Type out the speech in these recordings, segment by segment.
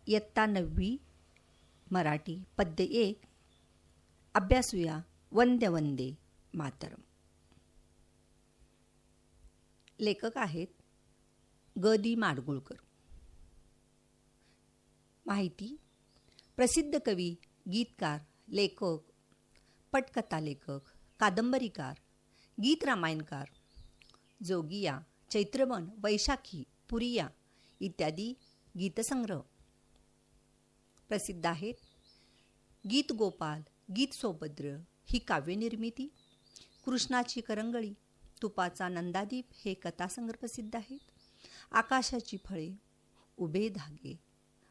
इयत्ता 9वी मराठी पद्य 1 अभ्यासूया वंदे वंदे मातरम. लेखक आहेत ग दी माडगुळकर. माहिती: प्रसिद्ध कवी, गीतकार, लेखक, पटकथा लेखक, कादंबरीकार, गीत रामायणकार, जोगिया, चैत्रबन, वैशाखी, पुरिया इत्यादी गीतसंग्रह प्रसिद्ध आहेत. गीत गोपाल, गीत सौभद्र ही काव्यनिर्मिती, कृष्णाची करंगळी, तुपाचा नंदादीप हे कथासंग्रह प्रसिद्ध आहेत. आकाशाची फळे, उभे धागे,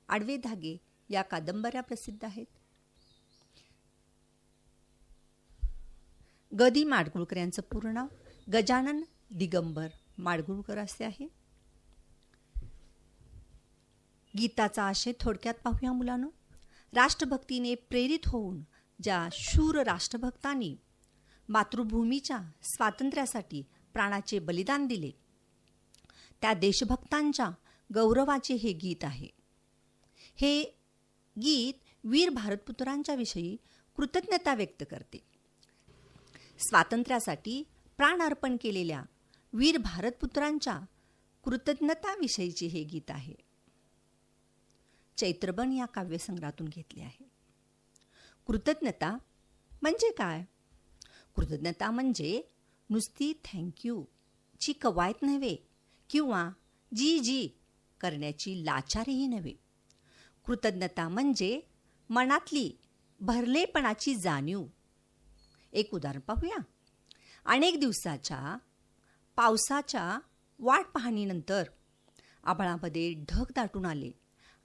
आडवे धागे या कादंबऱ्या प्रसिद्ध आहेत. ग दी माडगुळकर यांचं पूर्ण नाव गजानन दिगंबर माडगुळकर असे आहे. गीताचा आशय थोडक्यात पाहूया मुलांनो. राष्ट्रभक्तीने प्रेरित होऊन ज्या शूर राष्ट्रभक्तांनी मातृभूमीच्या स्वातंत्र्यासाठी प्राणाचे बलिदान दिले, त्या देशभक्तांच्या गौरवाचे हे गीत आहे. हे गीत वीर भारतपुत्रांच्या विषयी कृतज्ञता व्यक्त करते. स्वातंत्र्यासाठी प्राण अर्पण केलेल्या वीर भारतपुत्रांच्या कृतज्ञताविषयीचे हे गीत आहे. चैत्रबन या काव्यसंग्रहातून घेतले आहे. कृतज्ञता म्हणजे काय? कृतज्ञता म्हणजे नुसती थँक्यू ची कवायत नव्हे किंवा जी जी करण्याची लाचारही नव्हे. कृतज्ञता म्हणजे मनातली भरलेपणाची जाणीव. एक उदाहरण पाहूया. अनेक दिवसाच्या पावसाच्या वाट पाहणीनंतर आभाळामध्ये ढग दाटून आले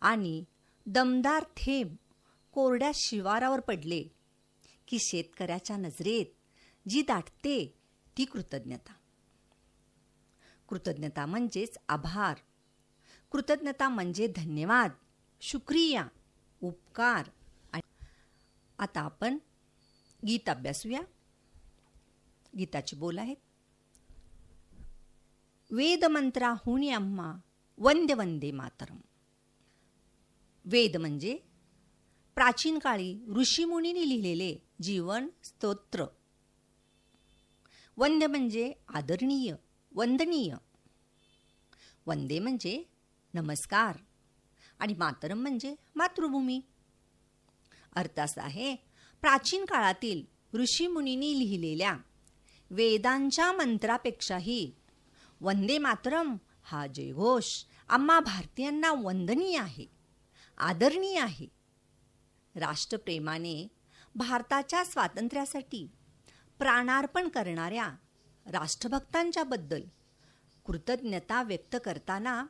आणि दमदार थेंब कोरड्या शिवारावर पडले की शेतकऱ्याच्या नजरेत जी दाटते ती कृतज्ञता. कृतज्ञता म्हणजेच आभार. कृतज्ञता म्हणजे धन्यवाद, शुक्रिया, उपकार. आता आपण गीत अभ्यासूया. गीताचे बोल आहेत. वेदमंत्राहून आम्हा वंदे वंदे मातरम. वेद म्हणजे प्राचीन काळी ऋषीमुनींनी लिहिलेले जीवन स्तोत्र. वंदे म्हणजे आदरणीय, वंदनीय. वंदे म्हणजे नमस्कार आणि मातरम म्हणजे मातृभूमी. अर्थ असा आहे, प्राचीन काळातील ऋषीमुनींनी लिहिलेल्या वेदांच्या मंत्रापेक्षाही वंदे मातरम हा जयघोष आम्हा भारतीयांना वंदनीय आहे, आदरणीय आहे. राष्ट्रप्रेमाने भारताच्या स्वातंत्र्यासाठी प्राणार्पण करणाऱ्या राष्ट्रभक्तांच्या बद्दल कृतज्ञता व्यक्त करताना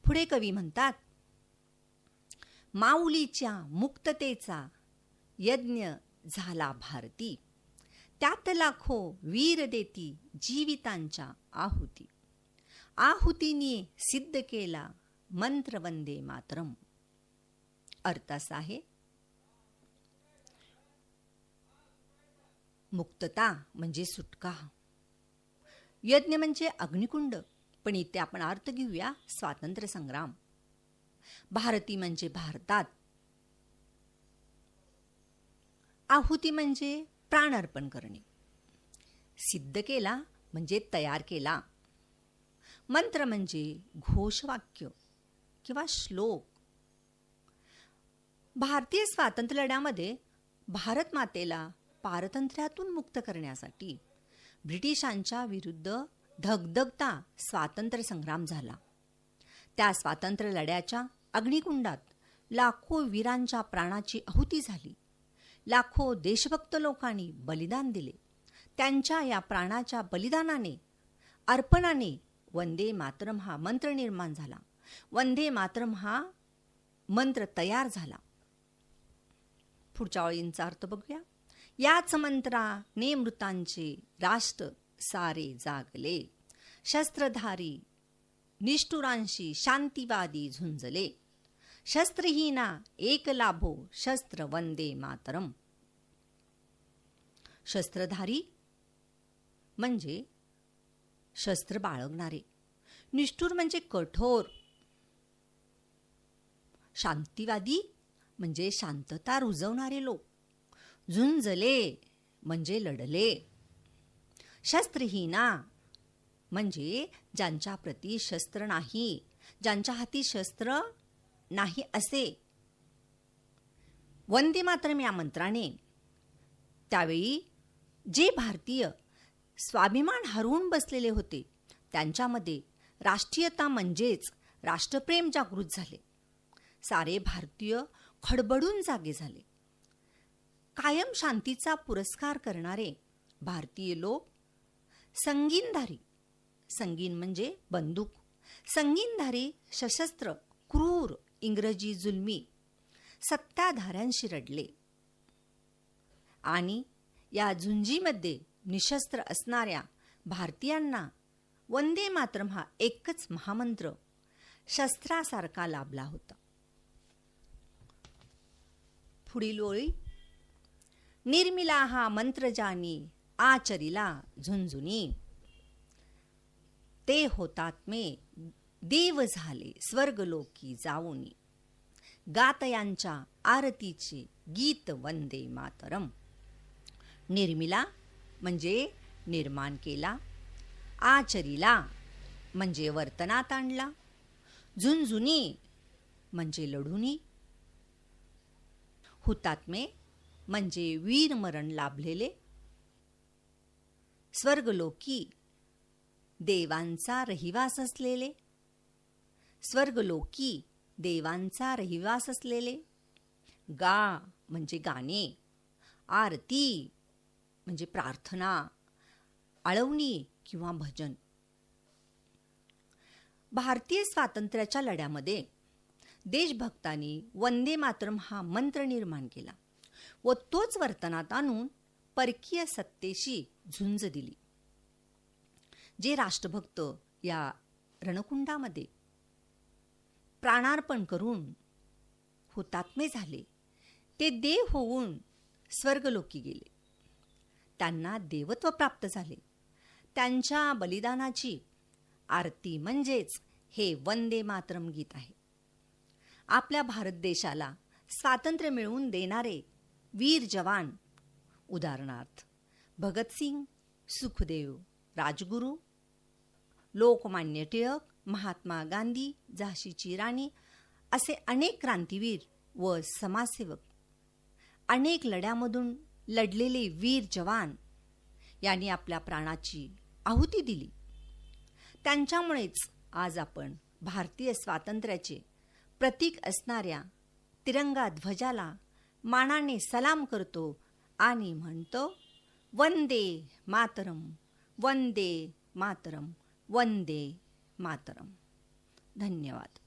पुढे कवी म्हणतात, माऊलीच्या मुक्ततेचा यज्ञ झाला भारती, त्यात लाखो वीर देती जीवितांच्या आहुती. आहुतीने सिद्ध केला मंत्र वंदे मातरम. अर्थ असा आहे, मुक्तता म्हणजे सुटका, यज्ञ म्हणजे अग्निकुंड, पण इथे आपण अर्थ घेऊया स्वातंत्र्य संग्राम. भारती म्हणजे भारतात, आहुती म्हणजे प्राण अर्पण करणे, सिद्ध केला म्हणजे तयार केला, मंत्र म्हणजे घोषवाक्य किंवा श्लोक. भारतीय स्वातंत्र्य लढ्यामध्ये भारत मातेला पारतंत्र्यातून मुक्त करण्यासाठी ब्रिटिशांच्या विरुद्ध धगधगता स्वातंत्र्य संग्राम झाला. त्या स्वातंत्र्य लढ्याच्या अग्निकुंडात लाखो वीरांच्या प्राणाची आहुती झाली. लाखो देशभक्त लोकांनी बलिदान दिले. त्यांच्या या प्राणाच्या बलिदानाने, अर्पणाने वंदे मातरम हा मंत्र निर्माण झाला. वंदे मातरम हा मंत्र तयार झाला. पुढच्या ओळींचा अर्थ बघूया. याच मंत्राने मृतांचे राष्ट्र सारे जागले, शस्त्रधारी निष्ठुरांशी शांतिवादी झुंजले, शस्त्रहीना एक लाभो शस्त्र वंदे मातरम. शस्त्रधारी म्हणजे शस्त्र बाळगणारे, निष्ठुर म्हणजे कठोर, शांतीवादी म्हणजे शांतता रुजवणारे लोक, झुंजले म्हणजे लढले, शस्त्रहीना म्हणजे ज्यांच्या प्रती शस्त्र नाही, ज्यांच्या हाती शस्त्र नाही असे. वंदे मातरम या मंत्राने त्यावेळी जे भारतीय स्वाभिमान हरवून बसलेले होते त्यांच्यामध्ये राष्ट्रीयता म्हणजेच राष्ट्रप्रेम जागृत झाले. सारे भारतीय खडबडून जागे झाले. कायम शांतीचा पुरस्कार करणारे भारतीय लोक संगीनधारी, संगीन म्हणजे बंदूक, संगीनधारी सशस्त्र क्रूर इंग्रजी जुलमी सत्ताधाऱ्यांशी रडले आणि या झुंजीमध्ये निशस्त्र असणाऱ्या भारतीयांना वंदे मातरम हा एकच महामंत्र शस्त्रासारखा लाभला होता. पुढील ओळी, निर्मिला हा मंत्र जानी आचरिला झुंझुनी, ते होतात्मे देव झाले स्वर्गलोकी जाऊनी, गातयांच्या आरतीचे गीत वंदे मातरम. निर्मिला म्हणजे निर्माण केला, आचरिला म्हणजे वर्तनात आणला, झुंझुनी म्हणजे लढुनी, हुतात्मे म्हणजे वीरमरण लाभलेले, स्वर्गलोकी देवांचा रहिवास असलेले, स्वर्गलोकी देवांचा रहिवास असलेले, गा म्हणजे गाणे, आरती म्हणजे प्रार्थना, आळवणी किंवा भजन. भारतीय स्वातंत्र्याच्या लढ्यामध्ये देशभक्तांनी वंदे मातरम हा मंत्र निर्माण केला व तोच वर्तनात आणून परकीय सत्तेशी झुंज दिली. जे राष्ट्रभक्त या रणकुंडामध्ये प्राणार्पण करून हुतात्मे झाले ते देव होऊन स्वर्गलोकी गेले. त्यांना देवत्व प्राप्त झाले. त्यांच्या बलिदानाची आरती म्हणजेच हे वंदे मातरम गीत आहे. आपल्या भारत देशाला स्वातंत्र्य मिळवून देणारे वीर जवान, उदाहरणार्थ भगतसिंग, सुखदेव, राजगुरू, लोकमान्य टिळक, महात्मा गांधी, झाशीची राणी असे अनेक क्रांतीवीर व समाजसेवक, अनेक लढ्यामधून लढलेले वीर जवान यांनी आपल्या प्राणाची आहुती दिली. त्यांच्यामुळेच आज आपण भारतीय स्वातंत्र्याचे प्रतीक असणाऱ्या तिरंगा ध्वजाला मानाने सलाम करतो आणि म्हणतो, वंदे मातरम, वंदे मातरम, वंदे मातरम. धन्यवाद.